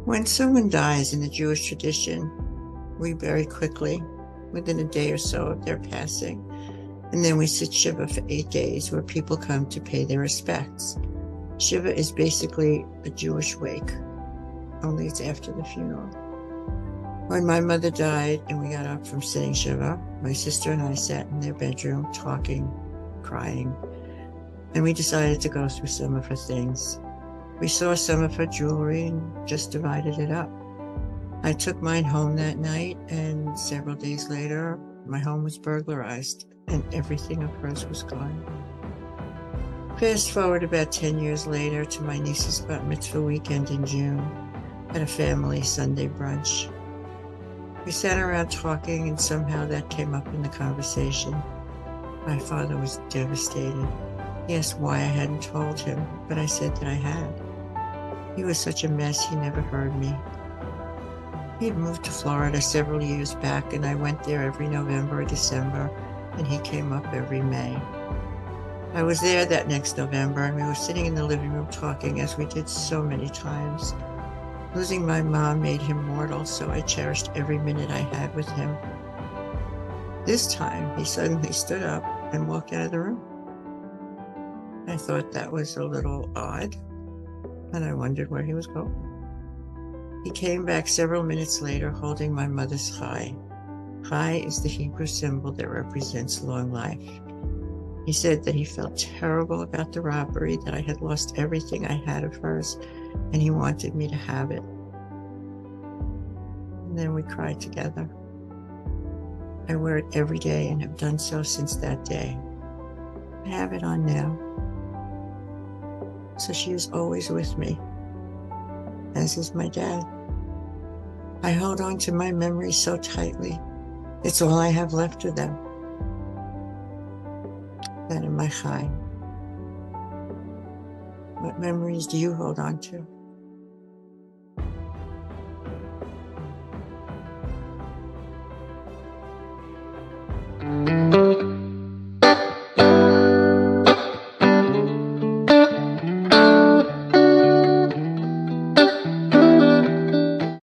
When someone dies in the Jewish tradition, we bury quickly, within a day or so of their passing, and then we sit Shiva for 8 days where people come to pay their respects. Shiva is basically a Jewish wake, only it's after the funeral. When my mother died and we got up from sitting Shiva, my sister and I sat in their bedroom talking, crying, and we decided to go through some of her things. We saw some of her jewelry and just divided it up. I took mine home that night, and several days later, my home was burglarized and everything of hers was gone. Fast forward about 10 years later to my niece's Bat Mitzvah weekend in June at a family Sunday brunch. We sat around talking, and somehow that came up in the conversation. My father was devastated. He asked why I hadn't told him, but I said that I had. He was such a mess, he never heard me. He had moved to Florida several years back, and I went there every November or December, and he came up every May. I was there that next November, and we were sitting in the living room talking, as we did so many times. Losing my mom made him mortal, so I cherished every minute I had with him. This time, he suddenly stood up and walked out of the room. I thought that was a little odd, and I wondered where he was going. He came back several minutes later holding my mother's chai. Chai is the Hebrew symbol that represents long life. He said that he felt terrible about the robbery, that I had lost everything I had of hers, and he wanted me to have it. And then we cried together. I wear it every day and have done so since that day. I have it on now. So she is always with me, as is my dad. I hold on to my memories so tightly. It's all I have left of them. That and my chai. What memories do you hold on to?